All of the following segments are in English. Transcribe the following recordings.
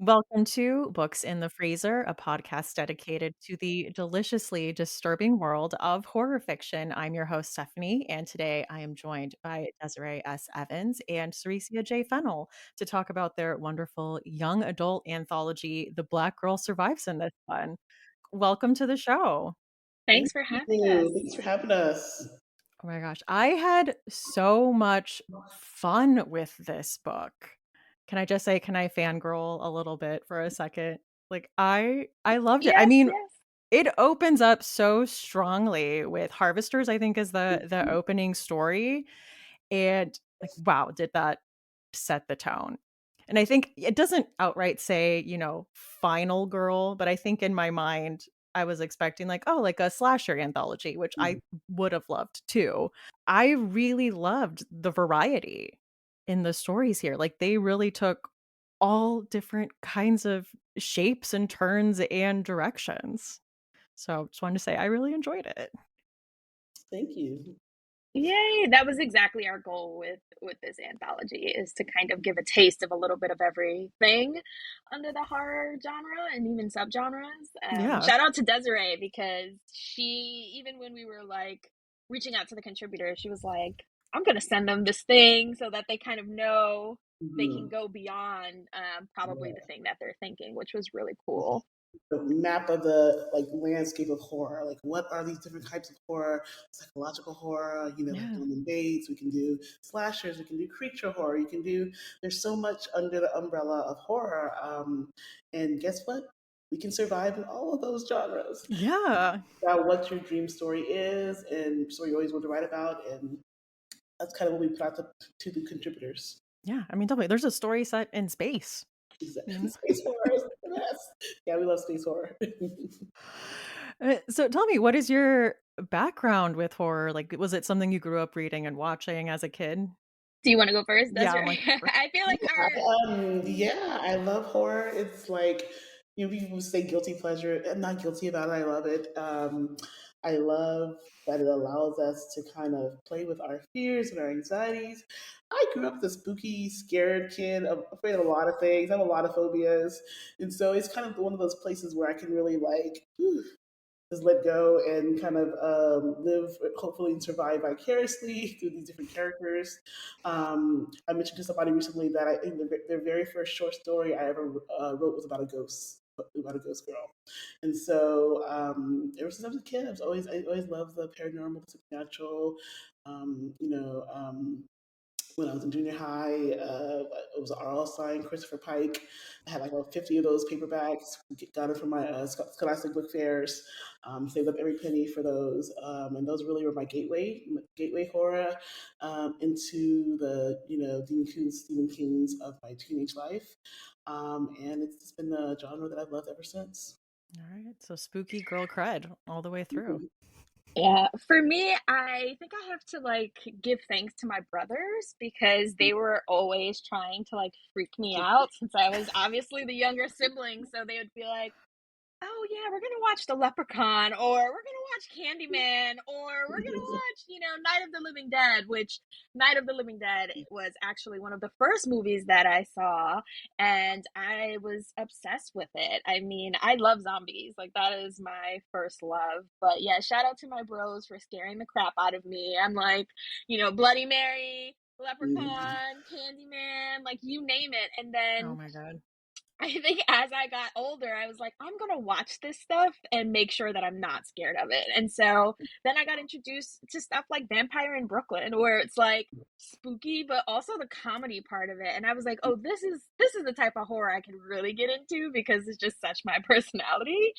Welcome to Books in the Freezer, a podcast dedicated to the deliciously disturbing world of horror fiction. I'm your host, Stephanie, and today I am joined by Desiree S. Evans and Saraciea J.Fennell to talk about their wonderful young adult anthology, The Black Girl Survives in This One. Welcome to the show. Thank Thanks for having us. you. Thanks for having us. Oh my gosh, I had so much fun with this book. Can I just say, can I fangirl a little bit for a second? Like I loved it. I Yes, mean, yes. it opens up so strongly with Harvesters, I think is the opening story. And like, wow, did that set the tone. And I think it doesn't outright say, final girl, but I think in my mind, I was expecting like, oh, like a slasher anthology, which I would have loved too. I really loved the variety in the stories here. Like they really took all different kinds of shapes and turns and directions. So just wanted to say I really enjoyed it. Thank you. Yay. That was exactly our goal with this anthology is to kind of give a taste of a little bit of everything under the horror genre and even subgenres. Yeah. Shout out to Desiree because she, even when we were like reaching out to the contributors, she was like, I'm gonna send them this thing so that they kind of know they can Mhm. go beyond probably the Yeah. thing that they're thinking, which was really cool. The map of the landscape of horror. Like, what are these different types of horror? Psychological horror. Like Yeah. Norman Bates. We can do slashers. We can do creature horror. You can do. There's so much under the umbrella of horror. And guess what? We can survive in all of those genres. Yeah. About what your dream story is and story you always want to write about, and that's kind of what we put out to the contributors. Yeah. I mean, definitely there's a story set in space. Exactly. Space horror is the best. Yeah, we love space horror. So tell me, what is your background with horror? Like, was it something you grew up reading and watching as a kid? Do you want to go first, Yeah, I'm Desiree? like, I feel like our Yeah, I love horror. It's like, people say guilty pleasure. I'm not guilty about it. I love it. I love that it allows us to kind of play with our fears and our anxieties. I grew up as a spooky, scared kid. I'm afraid of a lot of things. I have a lot of phobias, and so it's kind of one of those places where I can really just let go and kind of live, hopefully, and survive vicariously through these different characters. I mentioned to somebody recently that I think their very first short story I ever wrote was about a ghost girl. And so ever since I was a kid, I always loved the paranormal, the supernatural. Um, you know, um, when I was in junior high. It was R.L. Stein, Christopher Pike. I had like about 50 of those paperbacks. Got them from my Scholastic book fairs. Saved up every penny for those, and those really were my gateway horror into the Dean Koontz, Stephen King's of my teenage life. And it's just been a genre that I've loved ever since. all right. So spooky girl cred all the way through. Yeah, for me, I think I have to like give thanks to my brothers because they were always trying to like freak me out since I was obviously the younger sibling. So they would be like, oh yeah, we're gonna watch The Leprechaun, or we're gonna watch Candyman, or we're gonna watch, Night of the Living Dead, which Night of the Living Dead was actually one of the first movies that I saw, and I was obsessed with it. I mean, I love zombies, like that is my first love. But yeah, shout out to my bros for scaring the crap out of me. I'm like, Bloody Mary, Mhm. Leprechaun, Candyman, like you name it. And Oh then my god. I think as I got older, I was like, I'm gonna watch this stuff and make sure that I'm not scared of it. And so then I got introduced to stuff like Vampire in Brooklyn, where it's like spooky, but also the comedy part of it. And I was like, oh, this is the type of horror I can really get into because it's just such my personality.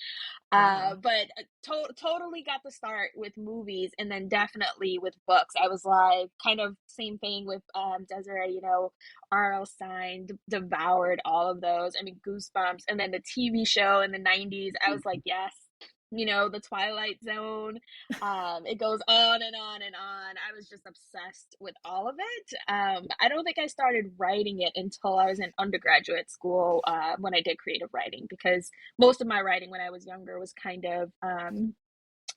Yeah. But totally got the start with movies and then definitely with books. I was like, kind of same thing with Desiree, R.L. Stein, devoured all of those. I mean, Goosebumps, and then the TV show in the 90s. I was like, yes. The Twilight Zone. It goes on and on and on. I was just obsessed with all of it. I don't think I started writing it until I was in undergraduate school when I did creative writing because most of my writing when I was younger was kind of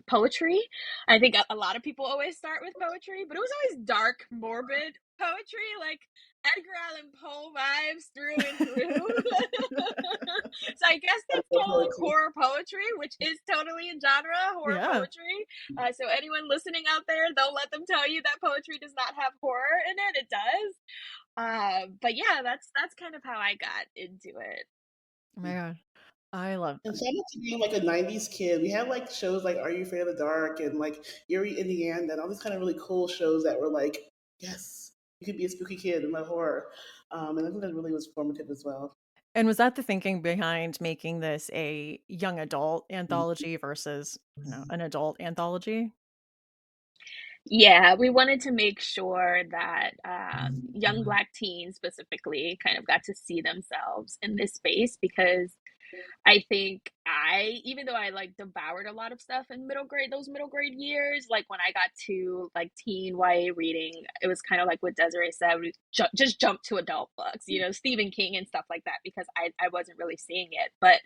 poetry. I think a lot of people always start with poetry, but it was always dark, morbid poetry, like Edgar Allan Poe vibes through and through. So I guess I that's love horror called too. horror poetry, which is totally a genre, horror Yeah. poetry. So anyone listening out there, don't let them tell you that poetry does not have horror in it. It does. But yeah, that's kind of how I got into it. Oh my god. I love And that. shout out to being like a '90s kid. We had like shows like Are You Afraid of the Dark and like Erie, Indiana, and all these kind of really cool shows that were like, yes, you could be a spooky kid and love horror. And I think that really was formative as well. And was that the thinking behind making this a young adult anthology versus, an adult anthology? Yeah, we wanted to make sure that young Black teens specifically kind of got to see themselves in this space because I think even though I like devoured a lot of stuff in those middle grade years, like when I got to like teen YA reading, it was kind of like what Desiree said, we just jumped to adult books, Stephen King and stuff like that, because I wasn't really seeing it. But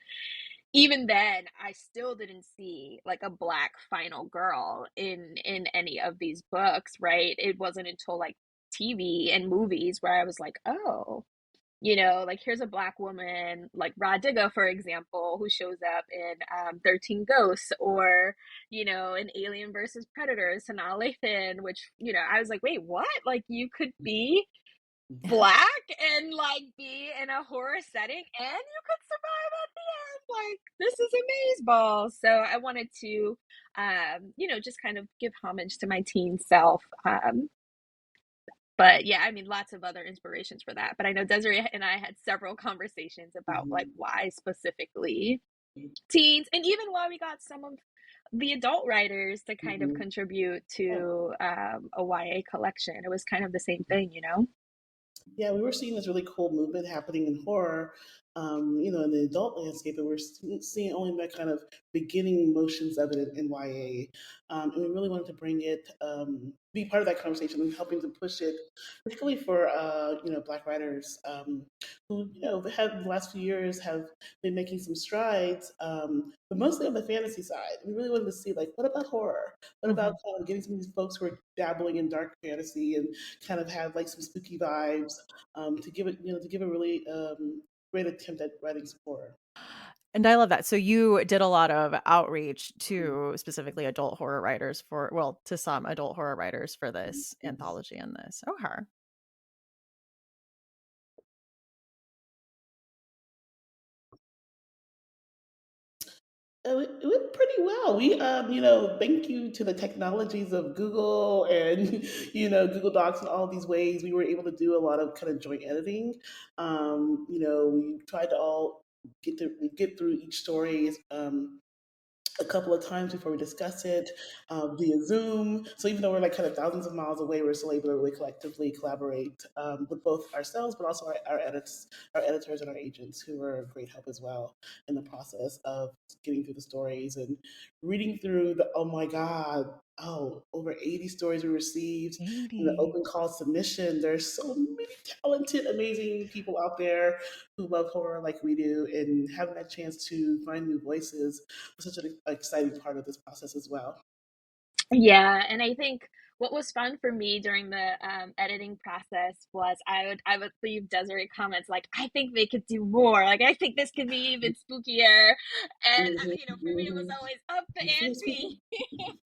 even then, I still didn't see like a Black final girl in any of these books, right? It wasn't until like TV and movies where I was like, oh, like here's a Black woman like Radiga, for example, who shows up in 13 Ghosts, or in Alien versus Predator, Sanaa Lathan, which I was like, wait, what? Like you could be Black and like be in a horror setting and you could survive at the end. Like this is amazeballs. So I wanted to just kind of give homage to my teen self. But yeah, I mean, lots of other inspirations for that. But I know Desiree and I had several conversations about like Mhm. why specifically teens, and even why we got some of the adult writers to kind of Mhm. contribute Oh. to a YA collection. It was kind of the same thing, you know? Yeah, we were seeing this really cool movement happening in horror, in the adult landscape, and we're seeing only that kind of beginning motions of it in YA. And we really wanted to bring it, be part of that conversation and helping to push it, particularly for, Black writers who, have the last few years have been making some strides, but mostly on the fantasy side. We really wanted to see, like, what about horror? What about Mhm. kind of getting some of these folks who are dabbling in dark fantasy and kind of have like some spooky vibes to give a really great attempt at writing some horror. And I love that. So you did a lot of outreach to specifically adult horror writers to some adult horror writers for this anthology and this. Okay. It went pretty well. We, thank you to the technologies of Google and, Google Docs and all these ways, we were able to do a lot of kind of joint editing. We tried to all get through each story. A couple of times before we discuss it via Zoom. So even though we're like kind of thousands of miles away, we're still able to really collectively collaborate with both ourselves, but also our editors, and our agents, who were great help as well in the process of getting through the stories and reading through the oh my god. Oh, over 80 stories we received in the 80. open call submission. There's so many talented, amazing people out there who love horror like we do, and having that chance to find new voices was such an exciting part of this process as well. Yeah, and I think what was fun for me during the editing process was I would leave Desiree comments like, I think they could do more. Like, I think this could be even spookier. And Mm-hmm, for me, it was mm-hmm. always up the Very ante. spooky.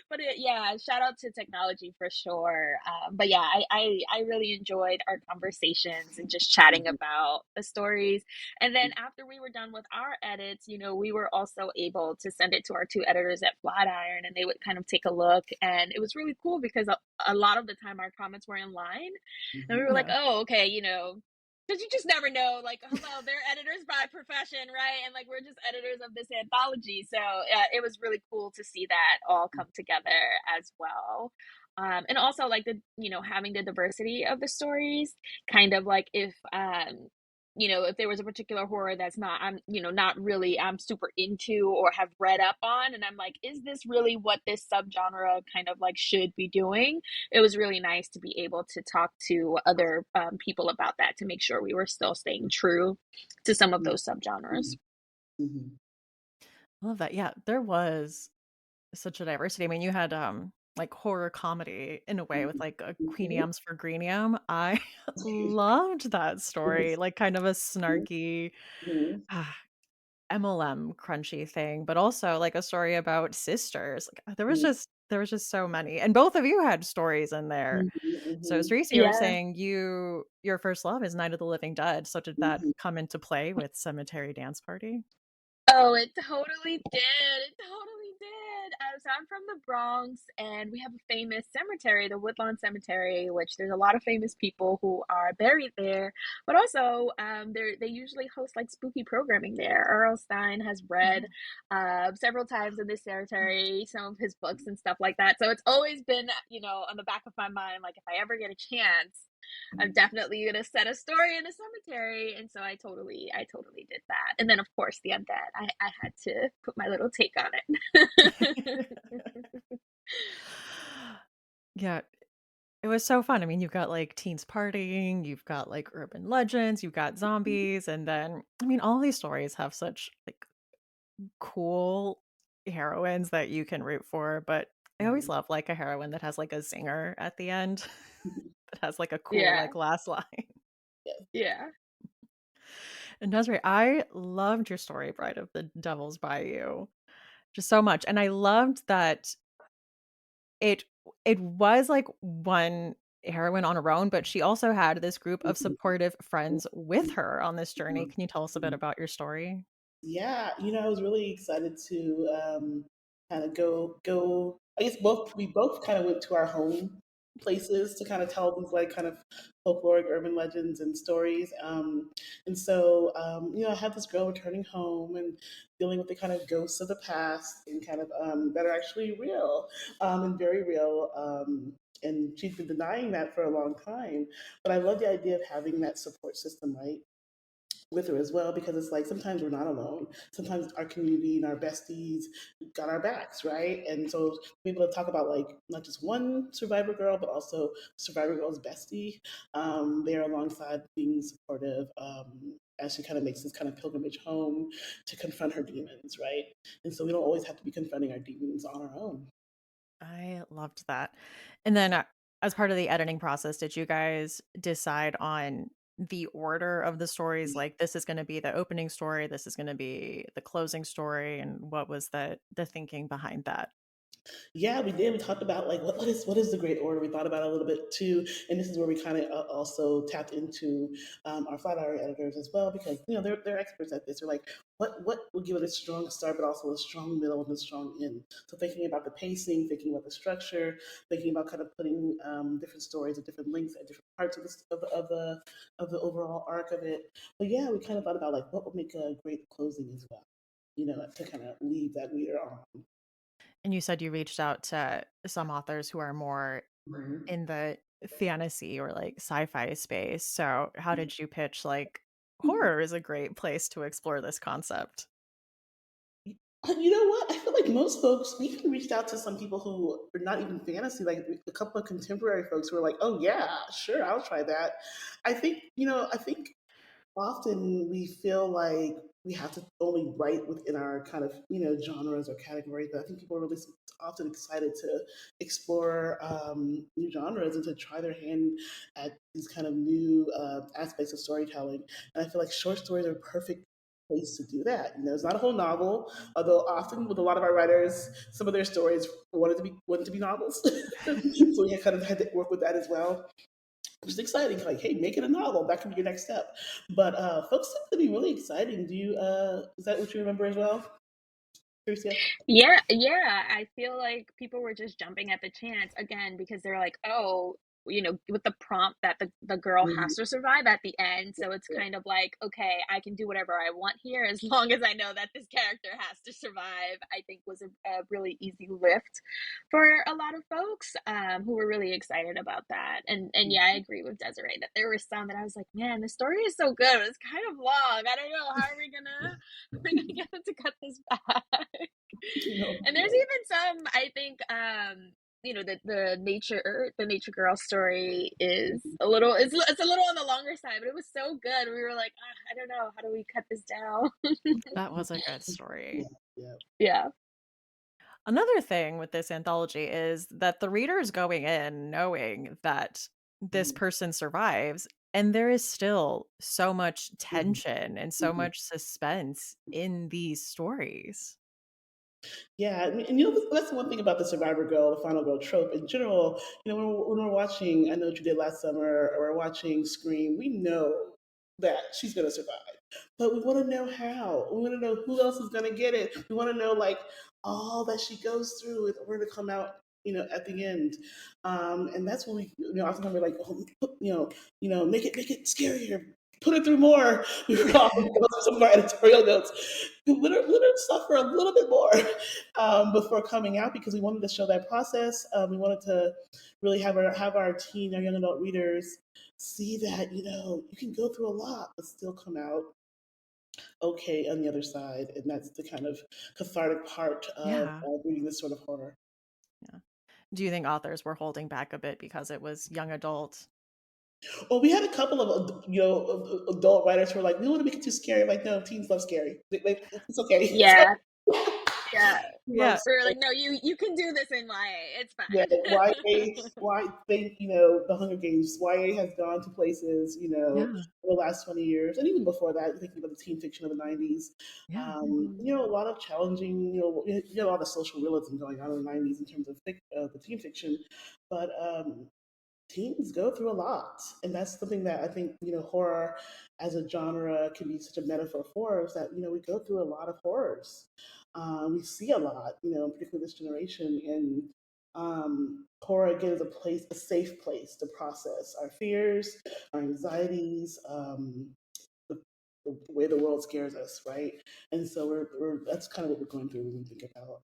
But yeah, shout out to technology for sure. But yeah, I really enjoyed our conversations and just chatting about the stories. And then after we were done with our edits, we were also able to send it to our two editors at Flatiron, and they would kind of take a look. And it was really cool because a lot of the time our comments were in line, and we were like, Yeah. oh, okay, because you just never know. Like, hello, they're editors by profession, right? And like, we're just editors of this anthology. So it was really cool to see that all come together as well. And also like having the diversity of the stories, kind of like if there was a particular horror that's not not really I'm super into or have read up on, and I'm like, is this really what this subgenre kind of like should be doing? It was really nice to be able to talk to other people about that to make sure we were still staying true to some of those subgenres. Mm-hmm. I love that. Yeah, there was such a diversity. I mean, you had, like, horror comedy in a way with, like, a Mhm. Queeniums for Greenium. I loved that story, Yes. like, kind of a snarky, Mhm. ah, MLM crunchy thing, but also, like, a story about sisters. Like, there was just so many, and both of you had stories in there. Mhm, So, mhm, Teresa, you were Yeah. saying your first love is Night of the Living Dead, so did that mhm, come into play with Cemetery Dance Party? Oh, it totally did. It totally did. So I'm from the Bronx, and we have a famous cemetery, the Woodlawn Cemetery, which there's a lot of famous people who are buried there. But also, they usually host like spooky programming there. Earl Stein has read Oh. several times in this cemetery some of his books and stuff like that. So it's always been, on the back of my mind, like if I ever get a chance, I'm definitely gonna set a story in a cemetery, and so I totally did that. And then, of course, the undead. I had to put my little take on it. Yeah, it was so fun. I mean, you've got, like, teens partying, you've got, like, urban legends, you've got zombies, and then I mean, all these stories have such, like, cool heroines that you can root for, but I always mhm, love, like, a heroine that has, like, a zinger at the end mhm. that has, like, a cool, Yeah, like, last line. Yes. yeah. And Desiree, I loved your story, Bride of the Devil's Bayou, just so much, and I loved that it it was, like, one heroine on her own, but she also had this group of Mhm, supportive mhm, friends with her on this journey. mhm, Can you tell us a bit mhm. about your story? Yeah, I was really excited to kind of go. I guess we both kind of went to our home places to kind of tell these like kind of folkloric urban legends and stories. And so I had this girl returning home and dealing with the kind of ghosts of the past and kind of that are actually real and very real. And she's been denying that for a long time. But I love the idea of having that support system, right? With her as well because it's like sometimes we're not alone. Sometimes our community and our besties got our backs, right? And so to be able to talk about like not just one survivor girl, but also survivor girl's bestie, there alongside being supportive as she kind of makes this kind of pilgrimage home to confront her demons, right? And so we don't always have to be confronting our demons on our own. I loved that. And then, as part of the editing process, did you guys decide on the order of the stories? Like, this is gonna be the opening story, this is gonna be the closing story, and what was the thinking behind that? Yeah, we did. We talked about like what is the great order. We thought about it a little bit too, and this is where we kind of also tapped into our Flatiron editors as well because they're experts at this. They're like, what would give it a strong start, but also a strong middle and a strong end. So thinking about the pacing, thinking about the structure, thinking about kind of putting different stories at different links at different parts of the overall arc of it. But yeah, we kind of thought about like what would make a great closing as well. To kind of leave that reader on. And you said you reached out to some authors who are more Mhm. in the fantasy or, like, sci-fi space, so how did you pitch, like, horror is a great place to explore this concept? You know what? I feel like most folks, we even reached out to some people who are not even fantasy, like a couple of contemporary folks who are like, oh, yeah, sure, I'll try that. I think often we feel like we have to only write within our kind of genres or categories, but I think people are really often excited to explore new genres and to try their hand at these kind of new aspects of storytelling. And I feel like short stories are a perfect place to do that. It's not a whole novel, although often with a lot of our writers, some of their stories wanted to be novels. So we kind of had to work with that as well, which is exciting. Like, hey, make it a novel. That could be your next step. But folks seem to be really exciting. Do you? Is that what you remember as well, Tricia? Yeah, yeah. I feel like people were just jumping at the chance again because they're like, oh, with the prompt that the girl has Mhm. to survive at the end. So it's kind of like, okay, I can do whatever I want here as long as I know that this character has to survive. I think was a really easy lift for a lot of folks who were really excited about that. And yeah, I agree with Desiree that there were some that I was like, man, the story is so good, but it's kind of long. I don't know how are we gonna get them to cut this back. And there's even some, I think, the nature girl story is it's a little on the longer side, but it was so good. We were like, I don't know, how do we cut this down? That was a good story. Yeah. Yeah. Another thing with this anthology is that the reader is going in knowing that this Mhm. person survives, and there is still so much Mhm. tension and so Mhm. much suspense in these stories. Yeah, and that's the one thing about the survivor girl, the final girl trope in general. When we're watching, I know what you did last summer, or we're watching Scream, we know that she's going to survive, but we want to know how. We want to know who else is going to get it. We want to know like all that she goes through in order to come out. At the end, and that's when we, often we're like, oh, make it scarier, put it through more. We were often going through some of our editorial notes. Let her suffer a little bit more before coming out because we wanted to show that process. We wanted to really have our teen, our young adult readers see that you can go through a lot but still come out okay on the other side, and that's the kind of cathartic part of Yeah. reading this sort of horror. Yeah. Do you think authors were holding back a bit because it was young adult? Well, we had a couple of adult writers who were like, we don't want to make it too scary. I'm like, no, teens love scary. It's okay. Yeah. Yeah. Love Yeah. We were like, "No, you can do this in YA. It's Yeah, fine." why they, the Hunger Games, YA has gone to places, Yeah. in the last 20 years, and even before that, thinking about the teen fiction of the 90s. Yeah. Mhm. A lot of challenging, you had a lot of social realism going on in the 90s in terms of the teen fiction, but teens go through a lot, and that's something that I think horror as a genre can be such a metaphor for, is that we go through a lot of horrors. We see a lot, particularly this generation, and horror again is a safe place to process our fears, our anxieties, the, the way the world scares us, right? And so that's kind of what we're going through when we think about what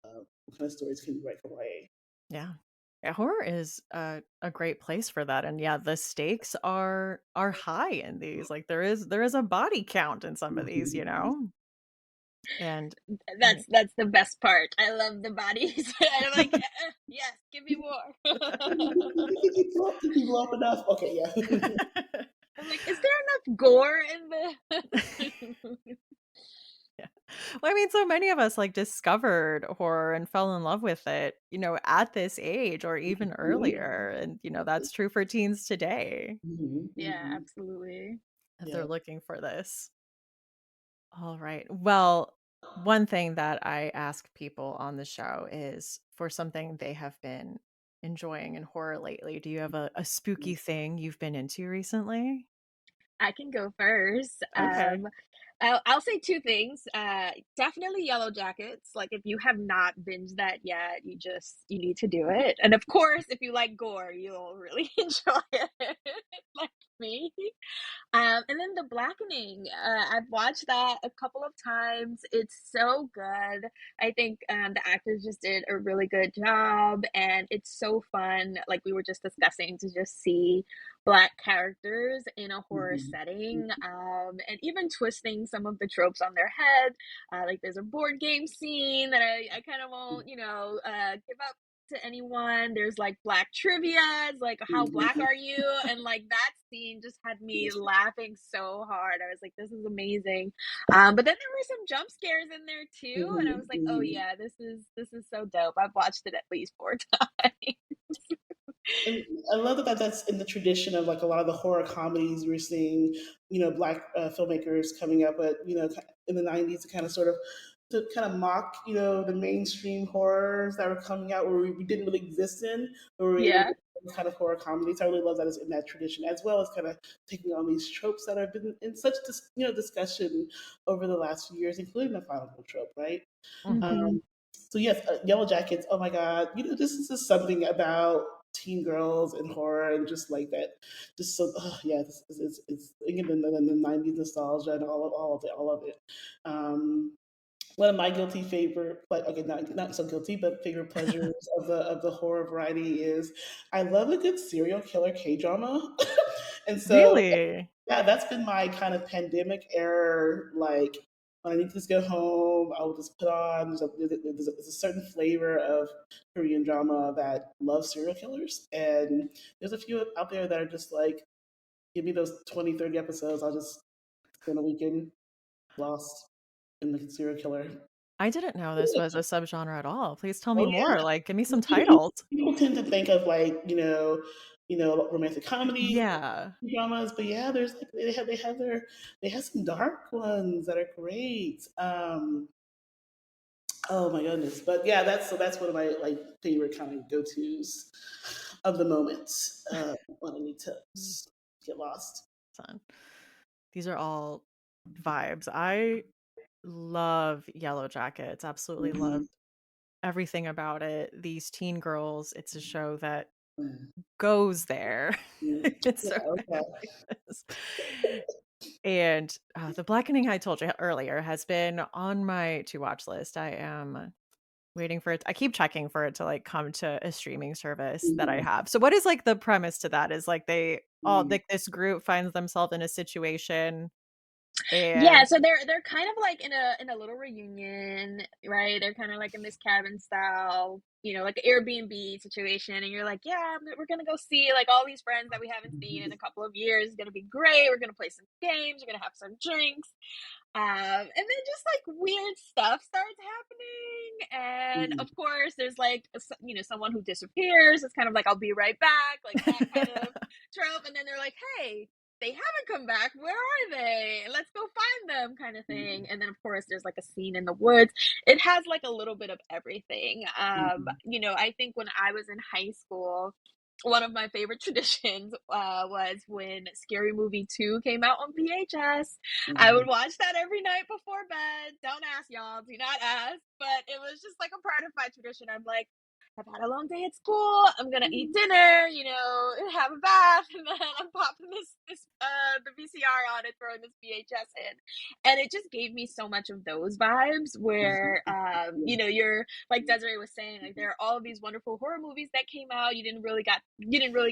kind of stories can we write for YA. Yeah. Yeah, horror is a great place for that, and yeah, the stakes are high in these. Like there is a body count in some of these, and I That's the best part. I love the bodies. I'm like, yes, give me more." Did you blow up enough? Okay, yeah. I'm like, "Is there enough gore in the?" Yeah. Well, I mean, so many of us like discovered horror and fell in love with it, at this age or even Mhm. earlier. And, that's true for teens today Mhm, Yeah, mhm. absolutely. if they're Yeah. looking for this. All right. Well, one thing that I ask people on the show is for something they have been enjoying in horror lately. Do you have a spooky thing you've been into recently? I can go first. Okay. I'll say 2 things. Definitely Yellow Jackets. Like, if you have not binged that yet, you need to do it. And of course, if you like gore, you'll really enjoy it, like me. And then The Blackening. I've watched that a couple of times. It's so good. I think the actors just did a really good job, and it's so fun. Like we were just discussing, to just see Black characters in a horror Mhm. setting, and even twisting some of the tropes on their head. Like there's a board game scene that I kind of won't, give up to anyone. There's like black trivia. It's like, how black Mhm. are you? And like that scene just had me laughing so hard. I was like, this is amazing. But then there were some jump scares in there too, and I Mhm. was like, oh Mhm. yeah, this is so dope. I've watched it at least 4 times. And I love that that's in the tradition of like a lot of the horror comedies we're seeing, Black filmmakers coming up, but in the '90s to kind of mock, the mainstream horrors that were coming out where we didn't really exist in, where we were able to Yeah. do these kind of horror comedies. I really love that it's in that tradition, as well as kind of taking on these tropes that have been in such discussion over the last few years, including the final Girl trope, right? Mhm. Hmm. So yes, Yellow Jackets. Oh my God, this is just something about teen girls and horror and just like that. Just so yeah, it's again the '90s nostalgia and all of it. Um, One of my guilty favorite, but okay, not so guilty, but favorite pleasures of the horror variety is I love a good serial killer K drama, and so Really? yeah, that's been my kind of pandemic era. Like when I need to just go home, I'll just put on. There's a certain flavor of Korean drama that loves serial killers, and there's a few out there that are just like, give me those 20, 30 episodes. I'll just spend a weekend lost in the serial killer. I didn't know this was a subgenre at all. Please tell me Oh more, yeah. like, give me some People titles. people tend to think of like, romantic comedy Yeah. dramas, but yeah, there's like they have some dark ones that are great. Oh my goodness. But yeah, that's one of my like favorite kind of go-tos of the moment, when I need to get lost. Son. These are all vibes. I love Yellow Jackets, absolutely love Mhm. everything about it. These teen girls, it's a show that Mm, goes there. mm. It's Yeah, so okay. ridiculous. And, The Blackening I told you earlier has been on my to watch list. I am waiting for it I keep checking for it to, like, come to a streaming service that I Mhm, have. So what is, like, the premise to that? Is, like, they all mhm, like, this group finds themselves in a situation Yeah, and so they're kind of like in a little reunion, right? They're kind of like in this cabin style, like an Airbnb situation, and you're like, yeah, we're gonna go see like all these friends that we haven't seen in a couple of years. It's gonna be great. We're gonna play some games. We're gonna have some drinks. And then just like weird stuff starts happening, and mhm, of course, there's like someone who disappears. It's kind of like I'll be right back, like that kind of trope, and then they're like, hey, they haven't come back. Where are they? Let's go find them, kind of thing. And then, of course, there's like a scene in the woods. It has like a little bit of everything. mhm, I think when I was in high school, one of my favorite traditions was when Scary Movie 2 came out on VHS. I would mhm, watch that every night before bed. Don't ask, y'all. Do not ask. But it was just like a part of my tradition. I'm like, I've had a long day at school. I'm gonna eat mhm, dinner, have a bath, and then I'm popping the VCR on and throwing this VHS in. And it just gave me so much of those vibes where mhm. you're like Desiree was saying, like there are all of these wonderful horror movies that came out. You didn't really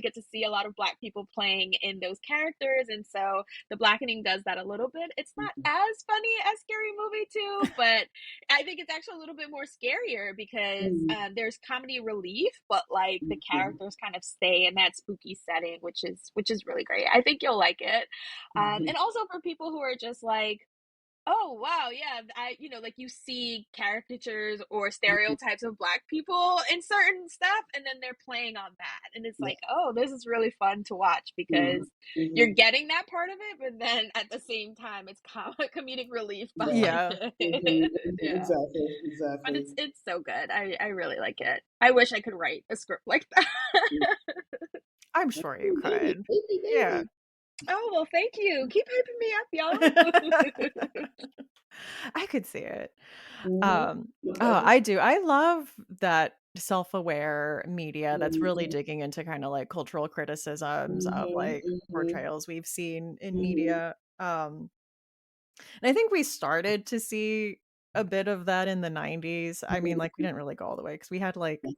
get to see a lot of black people playing in those characters. And so the blackening does that a little bit. It's not as funny as Scary Movie 2, but I think it's actually a little bit more scarier because Mhm, there's comedy relief, but like the mhm, characters kind of stay in that spooky setting, which is really great. I think you'll like it, mhm, and also for people who are just like, oh wow, yeah, like you see caricatures or mhm. stereotypes of black people in certain stuff, and then they're playing on that, and it's Yeah. like, oh, this is really fun to watch Mhm, because you're mhm. getting that part of it, but then at the same time, it's comedic relief behind Yeah. Yeah. it. Mhm, mhm. Yeah, Exactly, but exactly. it's so good. I really like it. I wish I could write a script like that. Mm. I'm sure you Maybe, could. maybe, Yeah. maybe. Oh well, thank you. Keep hyping me up, y'all. I could see it. Mhm. I do. I love that self-aware media that's really Mhm, digging into kinda, like, cultural criticisms of, mhm, like, mhm, portrayals we've seen in mhm, media. And I think we started to see a bit of that in the '90s. I mean, like, we mhm. didn't really go all the way because we had, like,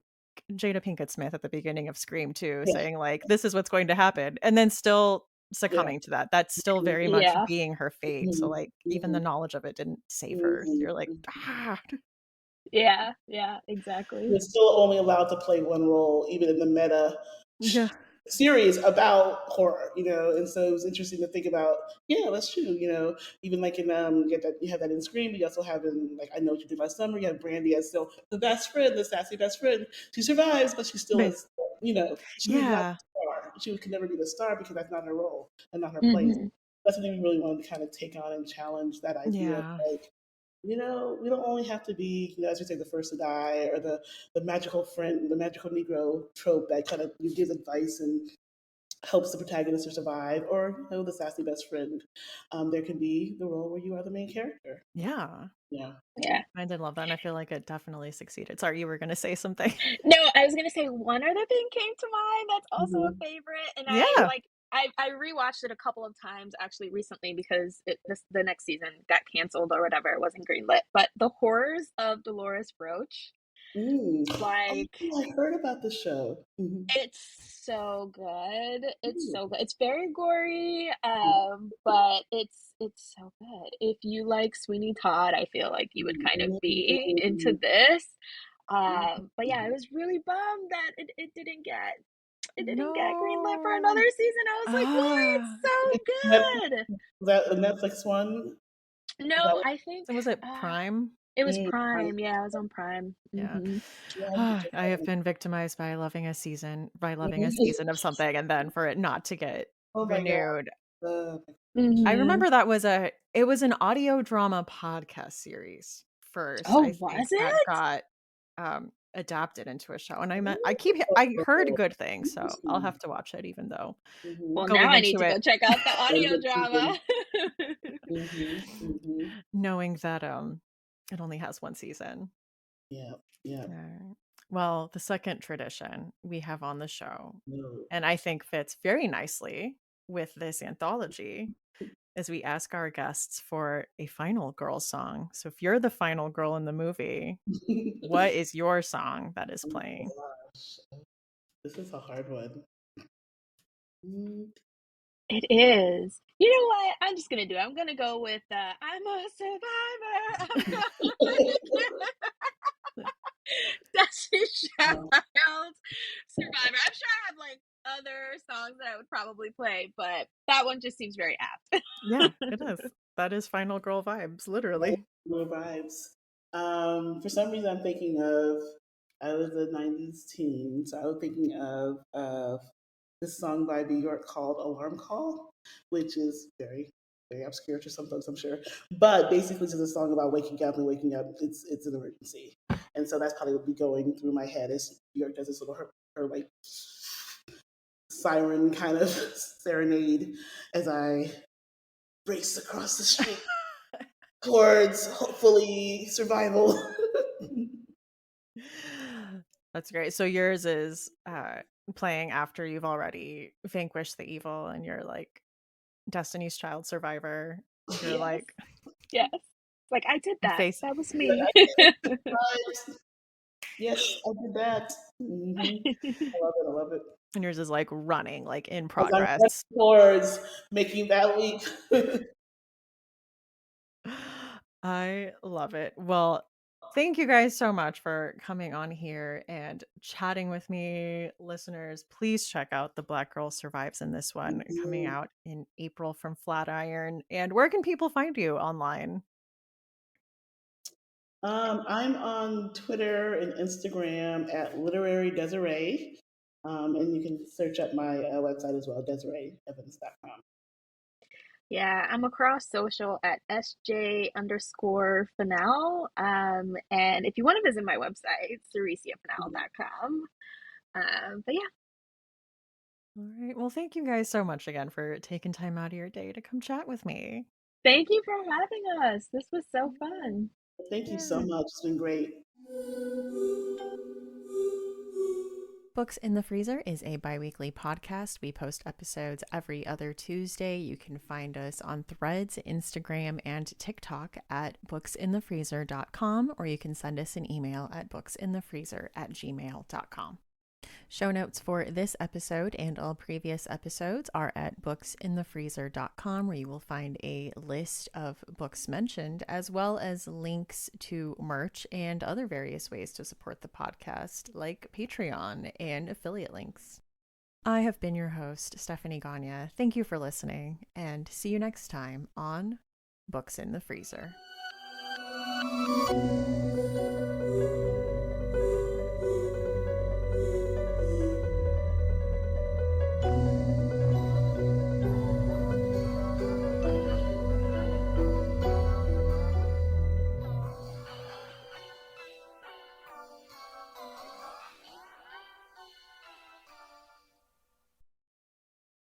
Jada Pinkett Smith at the beginning of Scream too, Yeah, saying, like, "This is what's going to happen," and then still yeah. succumbing to that. That's still very much Yeah, being her fate, so, Mhm, like, even the mhm, knowledge of it didn't save her. So mhm, you're like, mhm. "Ah." yeah, exactly. You're still only allowed to play one role, even in the meta sh- Yeah. series about horror, And so it was interesting to think about. Yeah, that's true. Even like in you have that in Scream. You also have in like I Know What You Did Last Summer. You have Brandy as still the best friend, the sassy best friend. She survives, but she still But is. She is not yeah. the star. She could never be the star because that's not her role and not her place. Mhm. That's something we really wanted to kind of take on and challenge that idea of Yeah. like we don't only have to be, as we say, the first to die or the magical friend, the magical Negro trope that kind of gives advice and helps the protagonist to survive, or the sassy best friend. There can be the role where you are the main character. Yeah. Yeah. Yeah. I did love that, and I feel like it definitely succeeded. Sorry, you were gonna say something. No, I was gonna say one other thing came to mind that's also a Mhm. favorite, and Yeah. I rewatched it a couple of times actually recently because the next season got canceled or whatever. It wasn't greenlit. But The Horrors of Dolores Roach, Mm. like Oh, I heard about the show. Mhm. it's so good. It's Mm. so good. It's very gory, but it's so good. If you like Sweeney Todd, I feel like you would kind of be into Mm. this. But yeah, I Mm. was really bummed that it didn't get greenlit for No. another season. I was like, "Why? It's Ah. Net- so good." that the Netflix one? Is that No, what? I think So was it uh Prime? It was Prime. Prime. Yeah, it was on Prime. Yeah. Hmm. Yeah, you could I check have that been victimized by loving a out. season of something and then for it not to get Oh my god. renewed. Uh, I Hmm. remember it was an audio drama podcast series first, I Oh, think, was that it? got, adapted into a show, and I heard good things, so I'll Interesting. have to watch it even though Mhm. Well, now going I need into to it go check out the End audio of season. drama. Mhm. Mhm. knowing that, it only has 1 season. Yeah. Yeah. Alright. Well, the second tradition we have on the show, No. and I think fits very nicely with this anthology, is we ask our guests for a final girl song. So if you're the final girl in the movie, what is your song that is Oh my playing? gosh. This is a hard one. Mm. It is. You know what? I'm just gonna do it. I'm gonna go with "I'm a Survivor." I'm going Destiny Um, Child Survivor. I'm sure I have like other songs that I would probably play, but that one just seems very apt. Yeah, it is. That is final girl vibes, right, literally. no vibes. For some reason, I'm thinking of. I was a '90s teen, so I was thinking of this song by New York called "Alarm Call," which is very very obscure to some folks, I'm sure. But basically, it's just a song about waking up and waking up. It's an emergency, and so that's probably what would be going through my head as New York does this little her like siren kind of serenade as I race across the street towards hopefully survival. That's great. So yours is playing after you've already vanquished the evil and you're like Destiny's Child survivor. You're Yes, like Yes. Like, I did that. face That was like me. I survived. Yes, I did that. I love it. I love it. and yours is like running, like in As I'm heading progress. towards making that leap. I love it. Well, thank you guys so much for coming on here and chatting with me. Listeners, please check out The Black Girl Survives in this one coming out in April from Flatiron. And where can people find you online? I'm on Twitter and Instagram at Literary Desiree. And you can search up my website as well, DesireeEvans.com. Yeah, I'm across social at SJ_Fennell. And if you want to visit my website, SaraciaFennell.com. But yeah, All right. Well, thank you guys so much again for taking time out of your day to come chat with me. thank you for having us. This was so fun. Thank you so Yeah. much. It's been great. Books in the Freezer is a bi-weekly podcast. We post episodes every other Tuesday. You can find us on Threads, Instagram, and TikTok at booksinthefreezer.com, or you can send us an email at booksinthefreezer@gmail.com. Show notes for this episode and all previous episodes are at booksinthefreezer.com, where you will find a list of books mentioned, as well as links to merch and other various ways to support the podcast, like Patreon and affiliate links. I have been your host, Stephanie Gagne. Thank you for listening, and see you next time on Books in the Freezer.